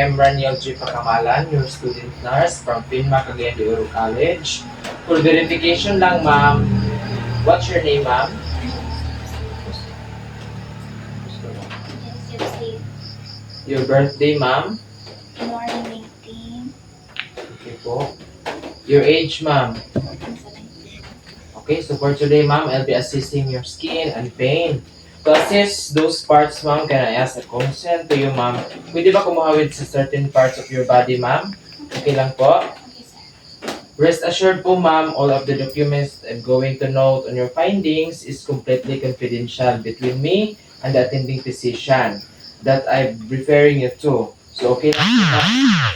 am Raniel G. Pacamalan, your student nurse from Pinma Cagayan de Oro College. For verification lang, ma'am, what's your name, ma'am? Your birthday, ma'am? Morning 18, Okay po. Your age, ma'am? 17. Okay, so for today, ma'am, I'll be assisting your skin and pain. To assist those parts, ma'am, can I ask a consent to you, ma'am? Pwede ba kumuhawid sa certain parts of your body, ma'am? Okay lang po? Okay, sir. Rest assured po, ma'am, all of the documents I'm going to note on your findings is completely confidential between me and the attending physician that I'm referring you to. So, okay lang po, ma'am?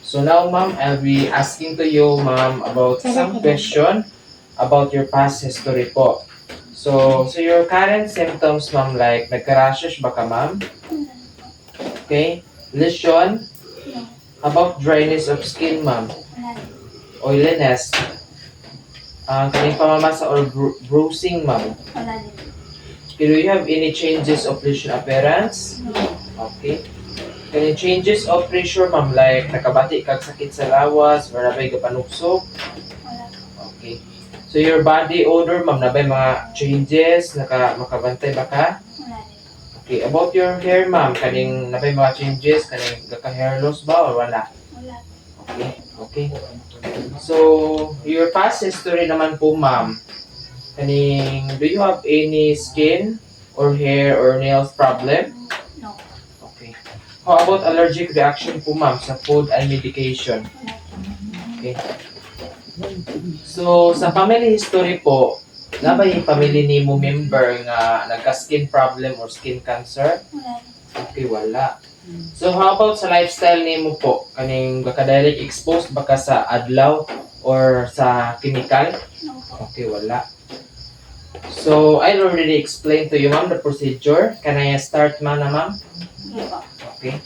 So now, ma'am, I'll be asking to you, ma'am, about some question about your past history po. So your current symptoms, ma'am, like nagka-rashes ba ka, ma'am? Okay. Lesion? No, About dryness of skin, ma'am? wala rin. Oiliness? Kaning pamamasa or bruising, ma'am? Wala rin. Do you have any changes of lesion appearance? No, Okay. Kaning changes of pressure, ma'am, like nakabati kag sakit sa lawas or nabay ka panuksok? wala. Okay. So your body odor, ma'am, nabay mga changes, makabantay ba ka? Wala rin. Okay, about your hair, ma'am, kaning nabay mga changes, kaning hair loss ba or wala? Wala. Okay, okay. So, your past history naman po, ma'am, kaning, do you have any skin or hair or nails problem? No, Okay. How about allergic reaction po, ma'am, sa food and medication? wala rin. Okay. So, sa family history po, nabay family ni mo member nga nagka-skin problem or skin cancer? Wala rin. Okay, wala. So, how about sa lifestyle ni mo po? Kaning baka-direct exposed baka sa adlaw or sa chemical? No po. Okay, wala. So, I already explained to you, ma'am, the procedure. Can I start, ma'am, ma'am? Hindi po. Okay.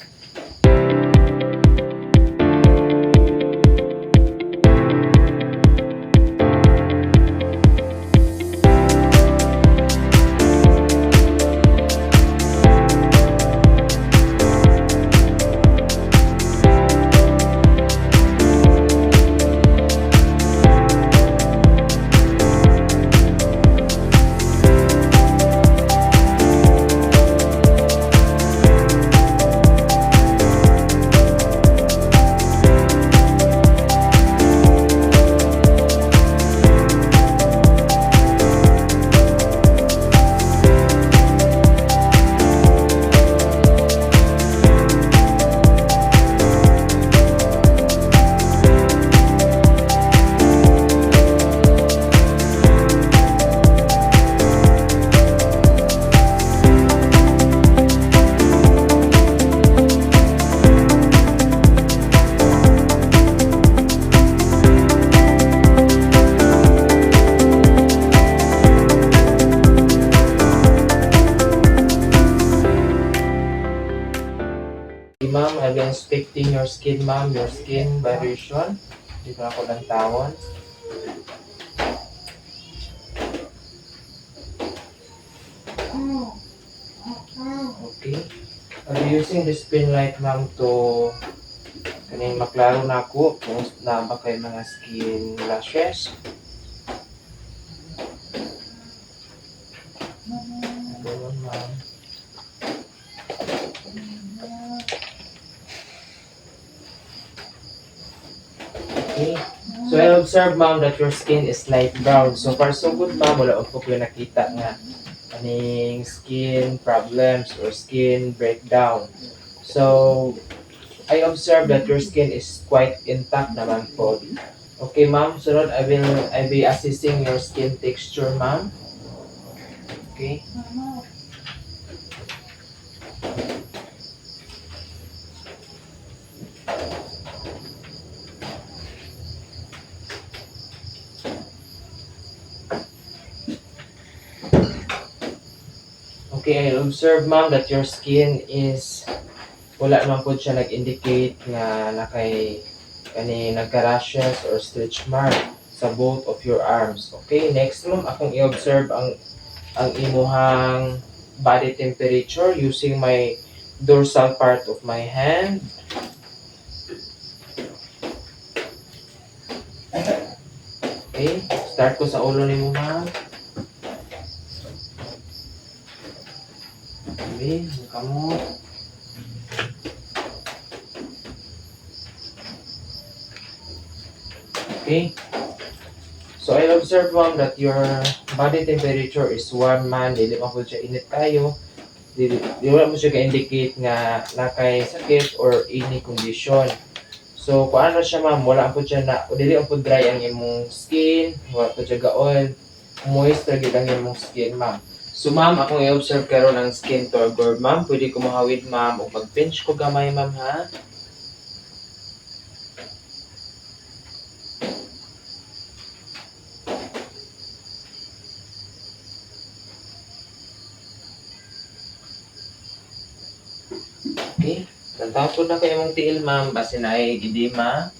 Ma'am, I've been inspecting your skin, ma'am, your skin variation. Dito ako ng tawon. Okay. I'll be using this pen light, ma'am, to kaning maklaro na ako kung na ba kay mga skin rashes. Ganun, ma'am. Okay. So I observe, ma'am, that your skin is light brown. So far so good, ma'am. Wala po ko nakita nga kaning skin problems or skin breakdown. So I observe that your skin is quite intact naman po. Okay, ma'am. Sunod, I be assessing your skin texture, ma'am. Okay. Okay, I observe, ma'am, that your skin is wala naman po siya nag-indicate nga nakay nagka-rashes or stretch mark sa both of your arms. Okay, next, ma'am, akong i-observe ang imuhang body temperature using my dorsal part of my hand. Okay, start ko sa ulo ni mo, ma'am. Okay, mukha mo. Okay. So, I observe, ma'am, that your body temperature is warm man. Dili man po siya init kayo. Di wala mo siya ka-indicate nga nakay sakit or any condition. So, kung ano siya, ma'am, wala po siya na, dili po dry ang imong skin, wala po siya gaon, moist lagi lang imong skin, ma'am. So, ma'am, akong i-observe karon ang skin turgor, ma'am. Pwede ko mahawid, ma'am, o mag-pinch ko gamay, ma'am, ha? Okay. Tantapon na kayo mong tiil, ma'am, base na ay edema.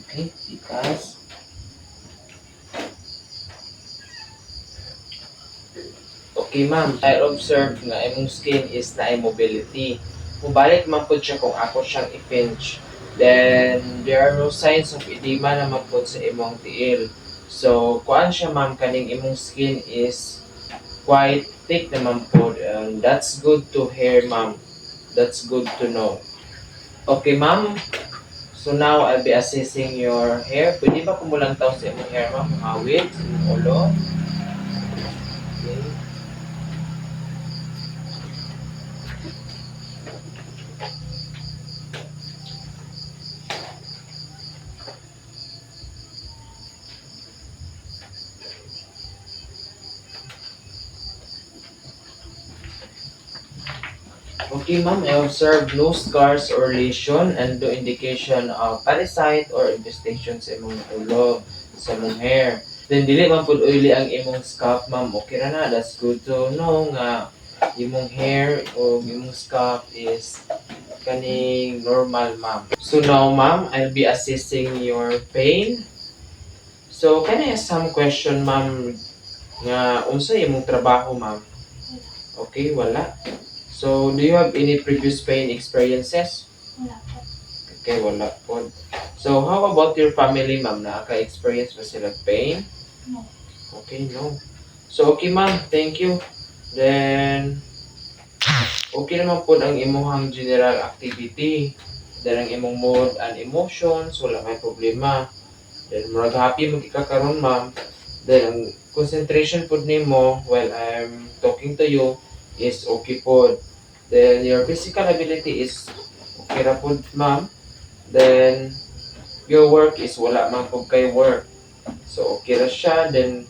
Okay, tikas. Okay, ma'am, I observe nga imong skin is na mobility. Mubalik man po siya kung ako siyang i-pinch. Then, there are no signs of edema naman po sa imong tiil. So, kuan siya, ma'am, kaning imong skin is quite thick naman po. And that's good to hear, ma'am. That's good to know. Okay, ma'am. So now, I'll be assessing your hair. Pwede ba kumulang tao sa imong hair, ma'am? Hawid, ulo. Okay. Okay, ma'am, I observe no scars or lesion and no indication of parasite or infestation sa imong ulo, sa imong hair. Then, dili man pud oily ang imong scalp, ma'am. Okay ra na. That's good to know nga imong hair o imong scalp is kaning normal, ma'am. So now, ma'am, I'll be assessing your pain. So, can I ask some question, ma'am, nga unsa imong trabaho, ma'am? Okay, wala. So, do you have any previous pain experiences? Wala po. Okay, wala po. So, how about your family, ma'am? Naka-experience ba sila pain? No. Okay, no. So, okay, ma'am. Thank you. Then, okay naman po ang imuhang general activity. Then, ang imong mood and emotions, wala may problema. Then, murag happy magkakaroon, ma'am. Then, ang concentration po nimo while I'm talking to you is okay po. Then, your physical ability is okay ra po, ma'am. Then, your work is wala man po kay work. So, okay ra siya. Then,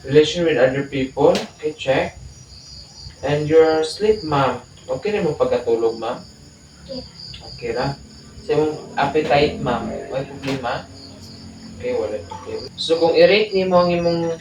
relation with other people, okay, check. And your sleep, ma'am. Okay na mo pagkatulog, ma'am? Okay. Okay ra. Sa imong appetite, ma'am, may problema? Okay, wala problema. So, kung i-rate nimo ang imong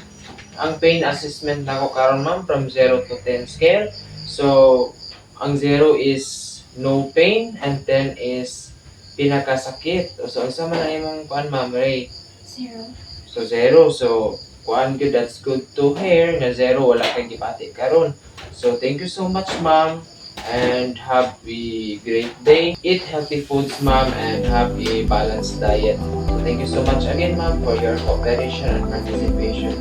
ang pain assessment nako karon, ma'am, from 0 to 10 scale. So, ang 0 is no pain and 10 is pinakasakit. So, unsa man ang imong kuan, ma'am, rate? 0. So, 0. So, kuan good, that's good to hear. Na 0, wala kang gipati karon. So, thank you so much, ma'am. And have a great day. Eat healthy foods, ma'am, and have a balanced diet. So, thank you so much again, ma'am, for your cooperation and participation.